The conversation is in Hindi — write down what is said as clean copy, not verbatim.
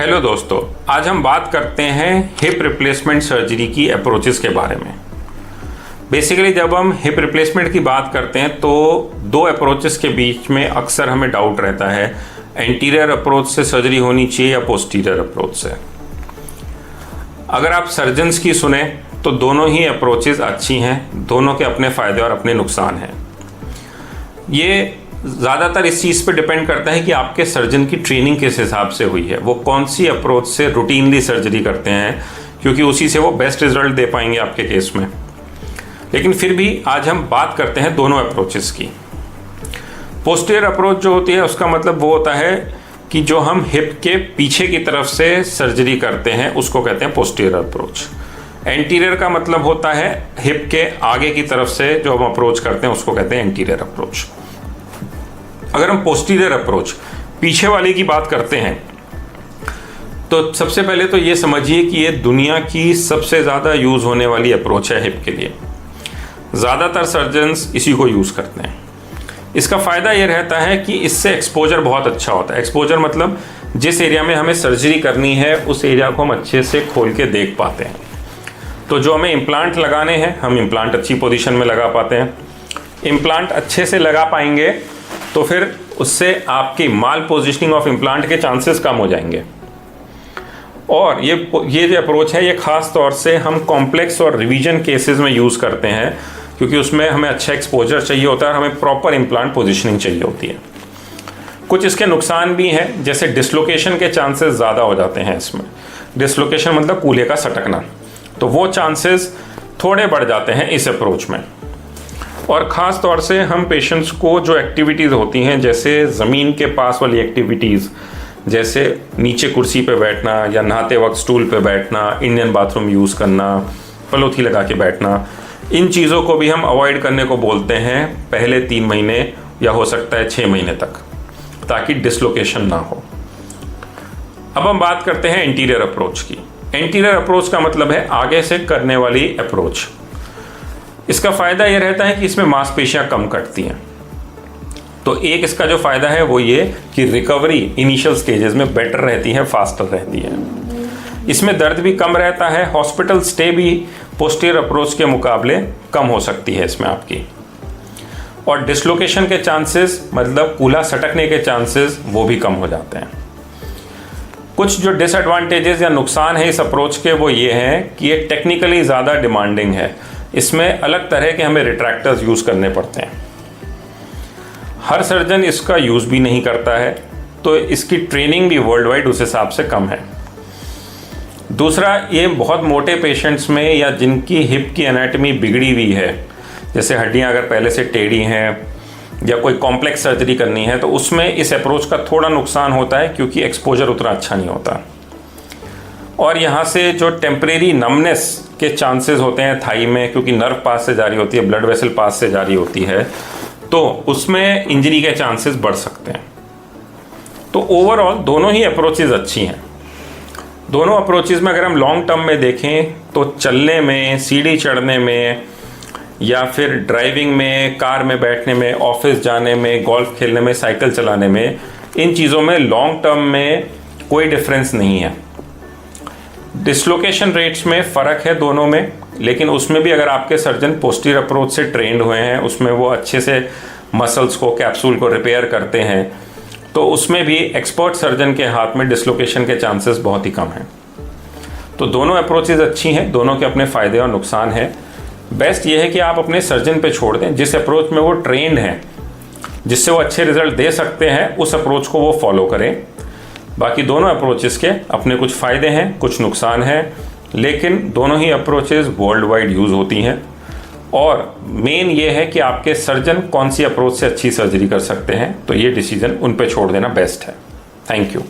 हेलो दोस्तों, आज हम बात करते हैं हिप रिप्लेसमेंट सर्जरी की अप्रोचेस के बारे में। बेसिकली जब हम हिप रिप्लेसमेंट की बात करते हैं तो दो अप्रोचेस के बीच में अक्सर हमें डाउट रहता है, एंटीरियर अप्रोच से सर्जरी होनी चाहिए या पोस्टीरियर अप्रोच से। अगर आप सर्जन्स की सुने तो दोनों ही अप्रोचेस अच्छी हैं, दोनों के अपने फ़ायदे और अपने नुकसान हैं। ये ज़्यादातर इस चीज़ पे डिपेंड करता है कि आपके सर्जन की ट्रेनिंग किस हिसाब से हुई है, वो कौन सी अप्रोच से रूटीनली सर्जरी करते हैं, क्योंकि उसी से वो बेस्ट रिजल्ट दे पाएंगे आपके केस में। लेकिन फिर भी आज हम बात करते हैं दोनों अप्रोचेस की। पोस्टीरियर अप्रोच जो होती है उसका मतलब वो होता है कि जो हम हिप के पीछे की तरफ से सर्जरी करते हैं उसको कहते हैं पोस्टीरियर अप्रोच। एंटीरियर का मतलब होता है हिप के आगे की तरफ से जो हम अप्रोच करते हैं उसको कहते हैं एंटीरियर अप्रोच। अगर हम पोस्टीरियर अप्रोच पीछे वाले की बात करते हैं तो सबसे पहले तो ये समझिए कि ये दुनिया की सबसे ज़्यादा यूज़ होने वाली अप्रोच है हिप के लिए। ज़्यादातर सर्जन्स इसी को यूज़ करते हैं। इसका फ़ायदा ये रहता है कि इससे एक्सपोजर बहुत अच्छा होता है। एक्सपोजर मतलब जिस एरिया में हमें सर्जरी करनी है उस एरिया को हम अच्छे से खोल के देख पाते हैं। तो जो हमें इम्प्लांट लगाने हैं हम इम्प्लांट अच्छी पोजीशन में लगा पाते हैं। इम्प्लांट अच्छे से लगा पाएंगे तो फिर उससे आपकी माल पोजीशनिंग ऑफ इम्प्लांट के चांसेस कम हो जाएंगे। और ये जो अप्रोच है ये ख़ास तौर से हम कॉम्प्लेक्स और रिवीजन केसेस में यूज़ करते हैं, क्योंकि उसमें हमें अच्छा एक्सपोजर चाहिए होता है और हमें प्रॉपर इम्प्लांट पोजीशनिंग चाहिए होती है। कुछ इसके नुकसान भी हैं, जैसे डिसलोकेशन के चांसेस ज़्यादा हो जाते हैं इसमें। डिसलोकेशन मतलब कूल्हे का सटकना, तो वो चांसेस थोड़े बढ़ जाते हैं इस अप्रोच में। और ख़ास तौर से हम पेशेंट्स को जो एक्टिविटीज़ होती हैं, जैसे ज़मीन के पास वाली एक्टिविटीज़, जैसे नीचे कुर्सी पे बैठना या नहाते वक्त स्टूल पे बैठना, इंडियन बाथरूम यूज़ करना, पलोथी लगा के बैठना, इन चीज़ों को भी हम अवॉइड करने को बोलते हैं पहले 3 महीने या हो सकता है 6 महीने तक, ताकि डिसलोकेशन ना हो। अब हम बात करते हैं एंटीरियर अप्रोच की। एंटीरियर अप्रोच का मतलब है आगे से करने वाली अप्रोच। इसका फ़ायदा ये रहता है कि इसमें मांसपेशियां कम कटती हैं। तो एक इसका जो फ़ायदा है वो ये कि रिकवरी इनिशियल स्टेजेस में बेटर रहती है, फास्टर रहती है। इसमें दर्द भी कम रहता है, हॉस्पिटल स्टे भी पोस्टीरियर अप्रोच के मुकाबले कम हो सकती है इसमें आपकी। और डिसलोकेशन के चांसेस मतलब कूल्हा सटकने के चांसेस वो भी कम हो जाते हैं। कुछ जो डिसएडवांटेजेस या नुकसान है इस अप्रोच के वो ये हैं कि ये टेक्निकली ज़्यादा डिमांडिंग है। इसमें अलग तरह के हमें रिट्रैक्टर्स यूज़ करने पड़ते हैं। हर सर्जन इसका यूज़ भी नहीं करता है, तो इसकी ट्रेनिंग भी वर्ल्ड वाइड उस हिसाब से कम है। दूसरा, ये बहुत मोटे पेशेंट्स में या जिनकी हिप की एनाटमी बिगड़ी हुई है, जैसे हड्डियां अगर पहले से टेढ़ी हैं या कोई कॉम्प्लेक्स सर्जरी करनी है, तो उसमें इस अप्रोच का थोड़ा नुकसान होता है क्योंकि एक्सपोजर उतना अच्छा नहीं होता। और यहाँ से जो टेम्परेरी नमनेस के चांसेस होते हैं थाई में, क्योंकि नर्व पास से जारी होती है, ब्लड वेसल पास से जारी होती है, तो उसमें इंजरी के चांसेस बढ़ सकते हैं। तो ओवरऑल दोनों ही अप्रोचेज़ अच्छी हैं। दोनों अप्रोचेज़ में अगर हम लॉन्ग टर्म में देखें तो चलने में, सीढ़ी चढ़ने में या फिर ड्राइविंग में, कार में बैठने में, ऑफिस जाने में, गोल्फ खेलने में, साइकिल चलाने में, इन चीज़ों में लॉन्ग टर्म में कोई डिफरेंस नहीं है। डिसलोकेशन रेट्स में फ़र्क है दोनों में, लेकिन उसमें भी अगर आपके सर्जन पोस्टीरियर अप्रोच से ट्रेंड हुए हैं, उसमें वो अच्छे से मसल्स को, कैप्सूल को रिपेयर करते हैं, तो उसमें भी एक्सपर्ट सर्जन के हाथ में डिसलोकेशन के चांसेस बहुत ही कम हैं। तो दोनों अप्रोचेज़ अच्छी हैं, दोनों के अपने फ़ायदे और नुकसान हैं। बेस्ट ये है कि आप अपने सर्जन पे छोड़ दें, जिस अप्रोच में वो ट्रेंड हैं, जिससे वो अच्छे रिजल्ट दे सकते हैं, उस अप्रोच को वो फॉलो करें। बाकी दोनों अप्रोचेस के अपने कुछ फ़ायदे हैं, कुछ नुकसान हैं, लेकिन दोनों ही अप्रोचेस वर्ल्ड वाइड यूज़ होती हैं। और मेन ये है कि आपके सर्जन कौन सी अप्रोच से अच्छी सर्जरी कर सकते हैं, तो ये डिसीजन उन पे छोड़ देना बेस्ट है। Thank you.